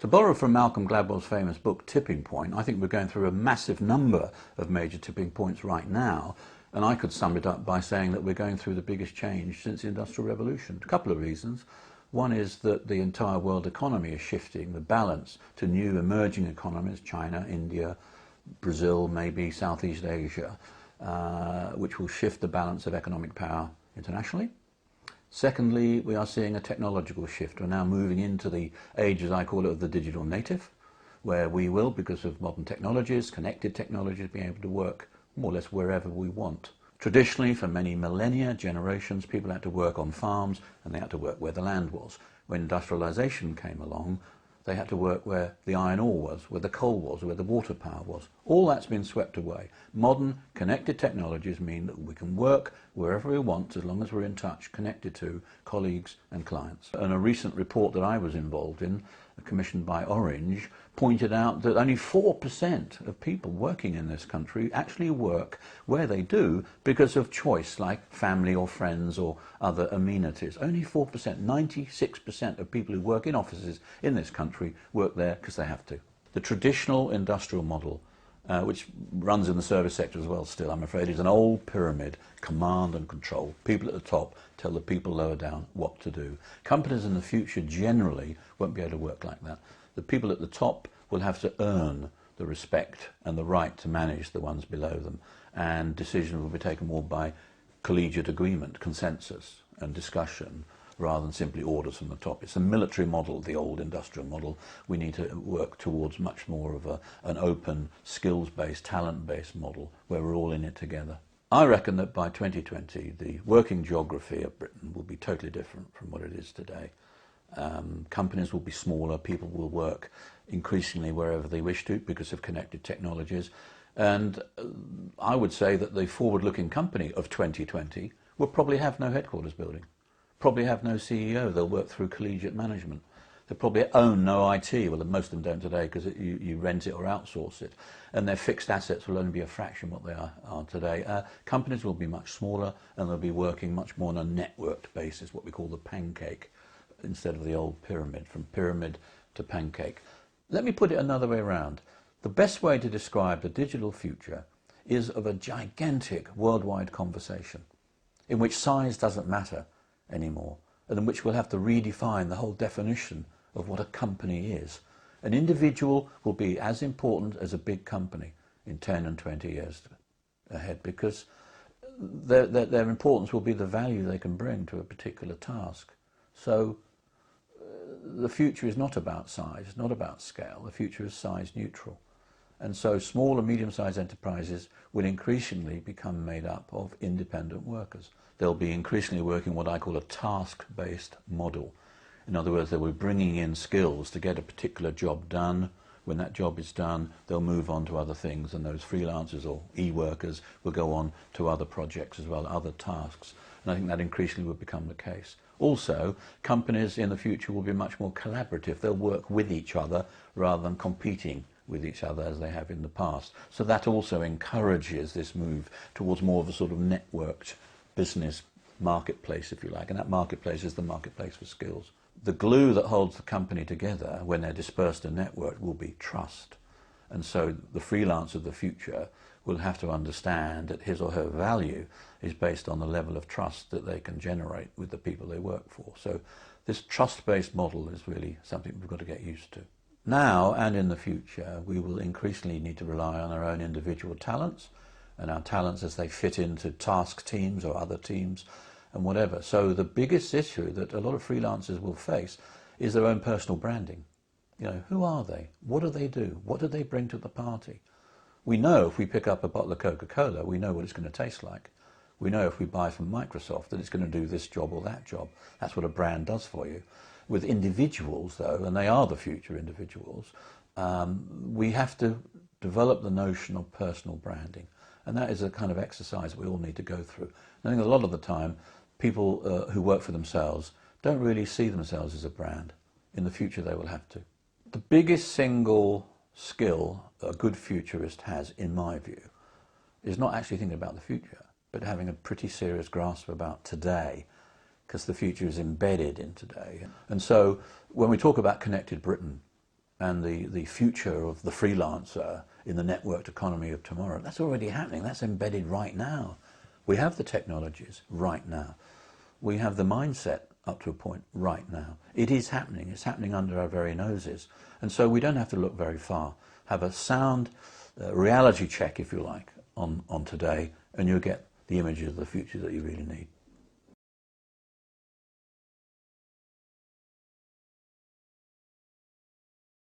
To borrow from Malcolm Gladwell's famous book, Tipping Point, I think we're going through a massive number of major tipping points right now, and I could sum it up by saying that we're going through the biggest change since the Industrial Revolution. A couple of reasons. One is that the entire world economy is shifting the balance to new emerging economies, China, India, Brazil, maybe Southeast Asia, which will shift the balance of economic power internationally. Secondly, we are seeing a technological shift. We're now moving into the age, as I call it, of the digital native, where we will, because of modern technologies, connected technologies, be able to work more or less wherever we want. Traditionally, for many millennia, generations, people had to work on farms and they had to work where the land was. When industrialization came along, they had to work where the iron ore was, where the coal was, where the water power was. All that's been swept away. Modern connected technologies mean that we can work wherever we want as long as we're in touch, connected to colleagues and clients. And a recent report that I was involved in, commissioned by Orange, pointed out that only 4% of people working in this country actually work where they do because of choice, like family or friends or other amenities. Only 4%. 96% of people who work in offices in this country work there because they have to. The traditional industrial model, which runs in the service sector as well still, I'm afraid, is an old pyramid, command and control. People at the top tell the people lower down what to do. Companies in the future generally won't be able to work like that. The people at the top will have to earn the respect and the right to manage the ones below them, and decisions will be taken more by collegiate agreement, consensus and discussion, rather than simply orders from the top. It's a military model, the old industrial model. We need to work towards much more of an open, skills-based, talent-based model where we're all in it together. I reckon that by 2020 the working geography of Britain will be totally different from what it is today. Companies will be smaller, people will work increasingly wherever they wish to because of connected technologies, and I would say that the forward-looking company of 2020 will probably have no headquarters building, probably have no CEO. They'll work through collegiate management. They probably own no IT. Well, most of them don't today because you rent it or outsource it, and their fixed assets will only be a fraction what they are today. Companies will be much smaller and they'll be working much more on a networked basis, what we call the pancake, instead of the old pyramid, from pyramid to pancake. Let me put it another way around. The best way to describe the digital future is of a gigantic worldwide conversation in which size doesn't matter anymore, and in which we'll have to redefine the whole definition of what a company is. An individual will be as important as a big company in 10 and 20 years ahead, because their importance will be the value they can bring to a particular task. So the future is not about size, not about scale. The future is size neutral. And so small and medium-sized enterprises will increasingly become made up of independent workers. They'll be increasingly working what I call a task-based model. In other words, they'll be bringing in skills to get a particular job done. When that job is done, they'll move on to other things, and those freelancers or e-workers will go on to other projects as well, other tasks. And I think that increasingly will become the case. Also, companies in the future will be much more collaborative. They'll work with each other rather than competing with each other as they have in the past. So that also encourages this move towards more of a sort of networked business marketplace, if you like, and that marketplace is the marketplace for skills. The glue that holds the company together when they're dispersed and networked will be trust. And so the freelancer of the future will have to understand that his or her value is based on the level of trust that they can generate with the people they work for. So this trust-based model is really something we've got to get used to. Now and in the future, we will increasingly need to rely on our own individual talents, and our talents as they fit into task teams or other teams and whatever. So the biggest issue that a lot of freelancers will face is their own personal branding. You know, who are they? What do they do? What do they bring to the party? We know if we pick up a bottle of Coca-Cola, we know what it's going to taste like. We know if we buy from Microsoft that it's going to do this job or that job. That's what a brand does for you. With individuals, though, and they are the future individuals, we have to develop the notion of personal branding. And that is a kind of exercise we all need to go through. And I think a lot of the time, people who work for themselves don't really see themselves as a brand. In the future, they will have to. The biggest single skill a good futurist has, in my view, is not actually thinking about the future, but having a pretty serious grasp about today, because the future is embedded in today. And so when we talk about connected Britain and the future of the freelancer in the networked economy of tomorrow, that's already happening. That's embedded right now. We have the technologies right now. We have the mindset up to a point right now. It is happening. It's happening under our very noses. And so we don't have to look very far. Have a sound reality check, if you like, on today, and you'll get the images of the future that you really need.